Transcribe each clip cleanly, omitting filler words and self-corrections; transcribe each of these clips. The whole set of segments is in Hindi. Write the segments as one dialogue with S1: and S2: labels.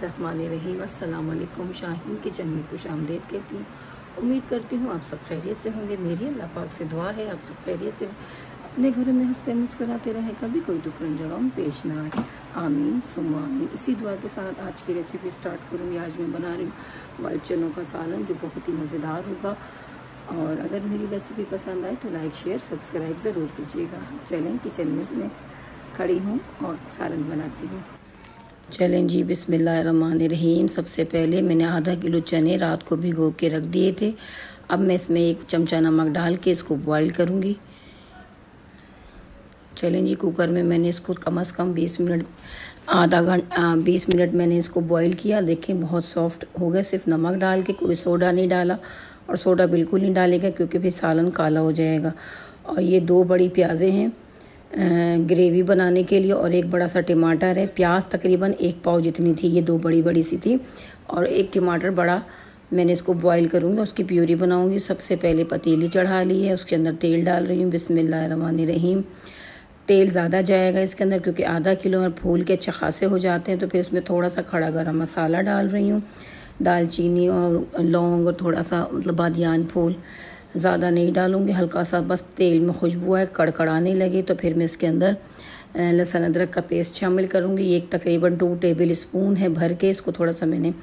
S1: बिस्मिल्लाहिर्रहमानिर्रहीम। अस्सलाम वालेकुम। शाहीन किचन में खुशामदीद कहती हूँ। उम्मीद करती हूँ आप सब खैरियत से होंगे। मेरी अल्लाह पाक से दुआ है आप सब खैरियत से अपने घरों में हंसते मुस्कुराते रहें, कभी कोई दुख रंजनों में पेश ना आए। आमीन सुम्मा आमीन। इसी दुआ के साथ आज की रेसिपी स्टार्ट करूँगी। आज मैं बना रही हूँ वाइट चनों का सालन, जो बहुत ही मज़ेदार होगा। और अगर मेरी रेसिपी पसंद आए तो लाइक शेयर सब्सक्राइब ज़रूर कीजिएगा। चलें किचन में मैं खड़ी हूँ और सालन बनाती हूँ। चलें जी, बिस्मिल्लाहिर्रहमानिर्रहीम। सबसे पहले मैंने आधा किलो चने रात को भिगो के रख दिए थे। अब मैं इसमें 1 चमचा नमक डाल के इसको बॉईल करूँगी। चलें जी, कुकर में मैंने इसको कम से कम 20 मिनट मैंने इसको बॉईल किया। देखें बहुत सॉफ्ट हो गया। सिर्फ नमक डाल के, कोई सोडा नहीं डाला, और सोडा बिल्कुल नहीं डालेगा क्योंकि फिर सालन काला हो जाएगा। और ये 2 बड़ी प्याज़ें हैं ग्रेवी बनाने के लिए, और 1 बड़ा सा टमाटर है। प्याज तकरीबन 1 पाव जितनी थी, ये 2 बड़ी सी थी, और 1 टमाटर बड़ा। मैंने इसको बॉईल करूँगी, उसकी प्यूरी बनाऊँगी। सबसे पहले पतीली चढ़ा ली है, उसके अंदर तेल डाल रही हूँ। बिस्मिल्लाहिर्रहमानिर्रहीम। तेल ज़्यादा जाएगा इसके अंदर क्योंकि आधा किलो और फूल के अच्छे खासे हो जाते हैं। तो फिर इसमें थोड़ा सा खड़ा गरम मसाला डाल रही हूँ, दालचीनी और लौंग और थोड़ा सा बादियान फूल। ज़्यादा नहीं डालूँगी, हल्का सा बस तेल में खुशबू आए, कड़कड़ाने लगे तो फिर मैं इसके अंदर लहसुन अदरक का पेस्ट शामिल करूँगी। एक तकरीबन 2 टेबल स्पून है भर के। इसको थोड़ा सा मैंने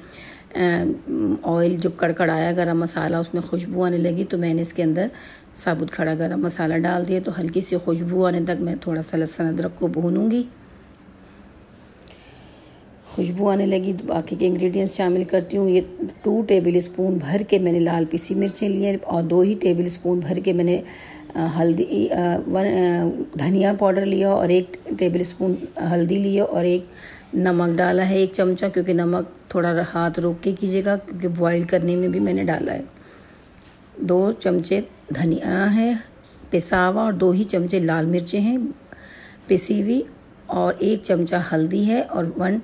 S1: ऑयल जो कड़कड़ाया गरम मसाला, उसमें खुशबू आने लगी तो मैंने इसके अंदर साबुत खड़ा गरम मसाला डाल दिया। तो हल्की सी खुशबू आने तक मैं थोड़ा सा लहसुन अदरक को भूनूँगी। खुशबू आने लगी तो बाकी के इंग्रेडिएंट्स शामिल करती हूँ। ये 2 टेबल स्पून भर के मैंने लाल पिसी मिर्चें लिए, और 2 ही टेबल स्पून भर के मैंने धनिया पाउडर लिया, और 1 टेबल स्पून हल्दी लिया, और 1 नमक डाला है 1 चमचा, क्योंकि नमक थोड़ा हाथ रोक के कीजिएगा क्योंकि बॉईल करने में भी मैंने डाला है। 2 चमचे धनिया है पिसा हुआ, और 2 ही चमचे लाल मिर्चें हैं पिसी हुई, और 1 चमचा हल्दी है, और 1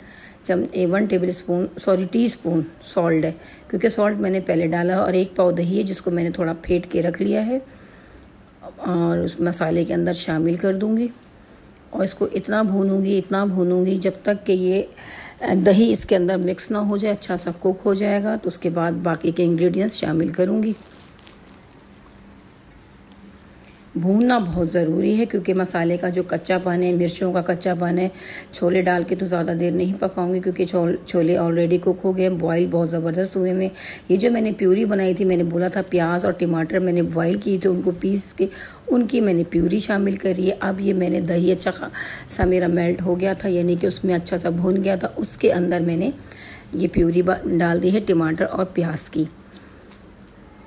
S1: टीस्पून सॉल्ट है, क्योंकि सॉल्ट मैंने पहले डाला, और 1 पाव दही है जिसको मैंने थोड़ा फेंट के रख लिया है, और उस मसाले के अंदर शामिल कर दूंगी। और इसको इतना भूनूंगी जब तक कि ये दही इसके अंदर मिक्स ना हो जाए, अच्छा सा कुक हो जाएगा। तो उसके बाद बाकी के इंग्रेडिएंट्स शामिल करूंगी। भूनना बहुत ज़रूरी है क्योंकि मसाले का जो कच्चापन है, मिर्चों का कच्चापन है। छोले डाल के तो ज़्यादा देर नहीं पकाऊंगी क्योंकि छोले ऑलरेडी कुक हो गए, बॉईल बहुत ज़बरदस्त हुए में। ये जो मैंने प्यूरी बनाई थी, मैंने बोला था प्याज और टमाटर मैंने बॉईल किए थे, उनको पीस के उनकी मैंने प्यूरी शामिल करी है। अब ये मैंने दही अच्छा सा मेरा मेल्ट हो गया था, यानी कि उसमें अच्छा सा भून गया था। उसके अंदर मैंने ये प्यूरी डाल दी है टमाटर और प्याज की।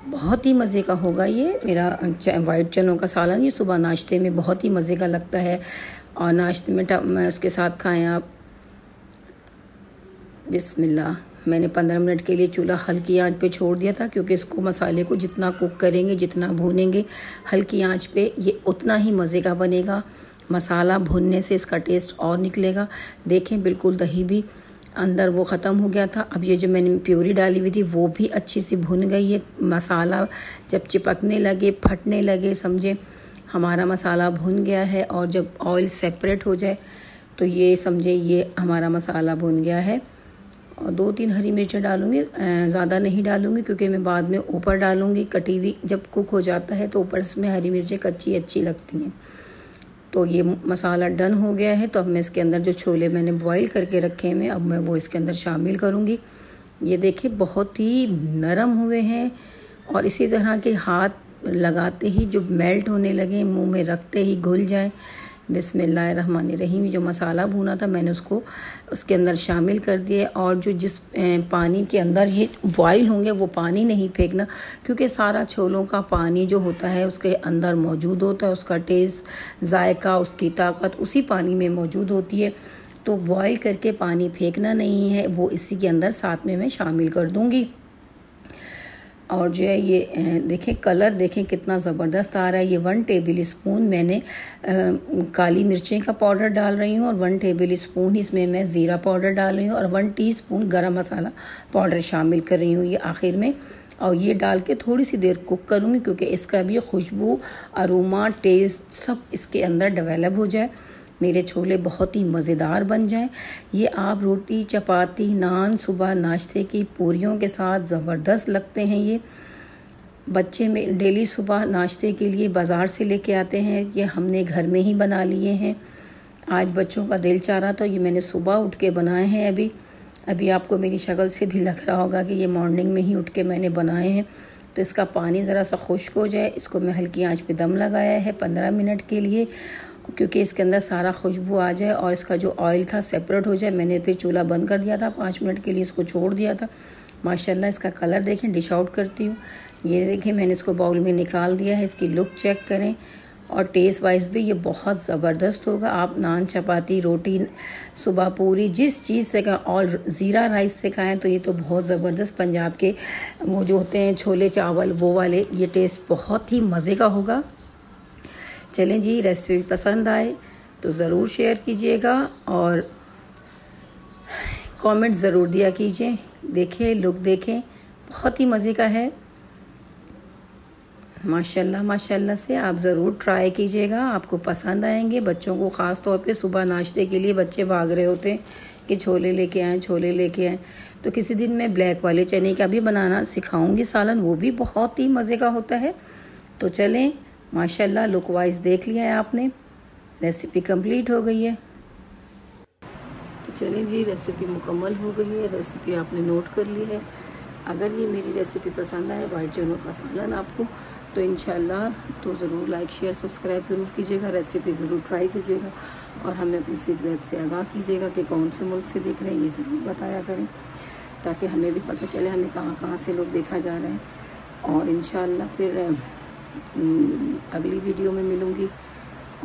S1: बहुत ही मज़े का होगा ये मेरा वाइट चनों का सालन। ये सुबह नाश्ते में बहुत ही मज़े का लगता है, और नाश्ते में उसके साथ खाएं आप। बिस्मिल्लाह। मैंने 15 मिनट के लिए चूल्हा हल्की आंच पे छोड़ दिया था क्योंकि इसको मसाले को जितना कुक करेंगे, जितना भूनेंगे हल्की आंच पे, ये उतना ही मज़े का बनेगा। मसाला भुनने से इसका टेस्ट और निकलेगा। देखें बिल्कुल दही भी अंदर वो ख़त्म हो गया था। अब ये जो मैंने प्यूरी डाली हुई थी वो भी अच्छी सी भुन गई है। मसाला जब चिपकने लगे, फटने लगे, समझे हमारा मसाला भुन गया है। और जब ऑयल सेपरेट हो जाए तो ये समझे ये हमारा मसाला भुन गया है। और 2-3 हरी मिर्चें डालूँगी, ज़्यादा नहीं डालूँगी क्योंकि मैं बाद में ऊपर डालूँगी। कटी हुई जब कुक हो जाता है तो ऊपर इसमें हरी मिर्चें कच्ची अच्छी लगती हैं। तो ये मसाला डन हो गया है। तो अब मैं इसके अंदर जो छोले मैंने बॉईल करके रखे हैं, अब मैं वो इसके अंदर शामिल करूँगी। ये देखिए बहुत ही नरम हुए हैं, और इसी तरह के हाथ लगाते ही जो मेल्ट होने लगे, मुंह में रखते ही घुल जाएं। बिस्मिल्लाहिर्रहमानिर्रहीम। जो मसाला भुना था मैंने उसको उसके अंदर शामिल कर दिए, और जो जिस पानी के अंदर ये बॉईल होंगे वो पानी नहीं फेंकना, क्योंकि सारा छोलों का पानी जो होता है उसके अंदर मौजूद होता है। उसका टेस्ट, जायका, उसकी ताकत उसी पानी में मौजूद होती है। तो बॉईल करके पानी फेंकना नहीं है, वो इसी के अंदर साथ में मैं शामिल कर दूँगी। और जो है ये देखें कलर देखें कितना ज़बरदस्त आ रहा है। ये 1 टेबल स्पून मैंने काली मिर्चें का पाउडर डाल रही हूँ, और 1 टेबल स्पून इसमें मैं ज़ीरा पाउडर डाल रही हूँ, और 1 टीस्पून गरम मसाला पाउडर शामिल कर रही हूँ ये आखिर में। और ये डाल के थोड़ी सी देर कुक करूँगी क्योंकि इसका भी खुशबू, अरोमा, टेस्ट सब इसके अंदर डेवलप हो जाए। मेरे छोले बहुत ही मज़ेदार बन जाएं। ये आप रोटी, चपाती, नान, सुबह नाश्ते की पूरियों के साथ ज़बरदस्त लगते हैं। ये बच्चे में डेली सुबह नाश्ते के लिए बाज़ार से लेके आते हैं, ये हमने घर में ही बना लिए हैं। आज बच्चों का दिल चाह रहा था, ये मैंने सुबह उठ के बनाए हैं। अभी आपको मेरी शक्ल से भी लग रहा होगा कि ये मॉर्निंग में ही उठ के मैंने बनाए हैं। तो इसका पानी ज़रा सा खुश्क हो जाए, इसको मैं हल्की आंच पे दम लगाया है 15 मिनट के लिए, क्योंकि इसके अंदर सारा खुशबू आ जाए और इसका जो ऑयल था सेपरेट हो जाए। मैंने फिर चूल्हा बंद कर दिया था, 5 मिनट के लिए इसको छोड़ दिया था। माशाल्लाह इसका कलर देखें, डिश आउट करती हूँ। ये देखें मैंने इसको बाउल में निकाल दिया है। इसकी लुक चेक करें और टेस्ट वाइज भी ये बहुत ज़बरदस्त होगा। आप नान, चपाती, रोटी, सुबह पूरी, जिस चीज़ से खाएं, और ज़ीरा राइस से खाएं तो ये तो बहुत ज़बरदस्त पंजाब के वो जो होते हैं छोले चावल, वो वाले, ये टेस्ट बहुत ही मज़े का होगा। चलें जी, रेसिपी पसंद आए तो ज़रूर शेयर कीजिएगा और कमेंट ज़रूर दिया कीजिए। देखें, लुक देखें, बहुत ही मज़े का है। माशाल्लाह माशाल्लाह से आप ज़रूर ट्राई कीजिएगा, आपको पसंद आएंगे। बच्चों को ख़ास तौर पे सुबह नाश्ते के लिए बच्चे भाग रहे होते हैं कि छोले लेके आएँ, छोले लेके आएँ। तो किसी दिन मैं ब्लैक वाले चने का भी बनाना सिखाऊंगी सालन, वो भी बहुत ही मज़े का होता है। तो चलें, माशाल्लाह लुक वाइज देख लिया है आपने, रेसिपी कंप्लीट हो गई है। तो चलें जी, रेसिपी मुकम्मल हो गई है, रेसिपी आपने नोट कर ली है। अगर ये मेरी रेसिपी पसंद आए, वाइट चनों का सालन आपको, तो इंशाल्लाह तो ज़रूर लाइक, शेयर, सब्सक्राइब ज़रूर कीजिएगा, रेसिपी ज़रूर ट्राई कीजिएगा और हमें अपनी फीडबैक से आगाह कीजिएगा कि कौन से मुल्क से देख रहे हैं, ये ज़रूर बताया करें, ताकि हमें भी पता चले हमें कहाँ कहाँ से लोग देखा जा रहे हैं। और इंशाल्लाह फिर अगली वीडियो में मिलूँगी।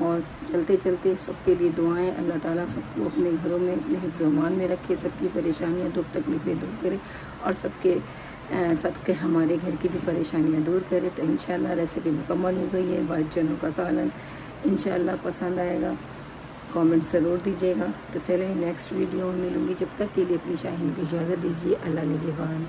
S1: और चलते चलते सबके लिए दुआएं, अल्लाह ताला सबको अपने घरों में, अपने हिफ्ज़-ओ-अमान में रखे, सबकी परेशानियां, दुख तकलीफ़ें दूर करे और सबके हमारे घर की भी परेशानियां दूर करे। तो इंशाल्लाह रेसिपी मुकम्मल हो गई है, वाइट चनों का सालन। इंशाल्लाह पसंद आएगा, कमेंट ज़रूर दीजिएगा। तो चलें, नेक्स्ट वीडियो में मिलूँगी। जब तक के लिए अपनी शाहीन की इजाज़त दीजिए। अल्लाह निगहबान।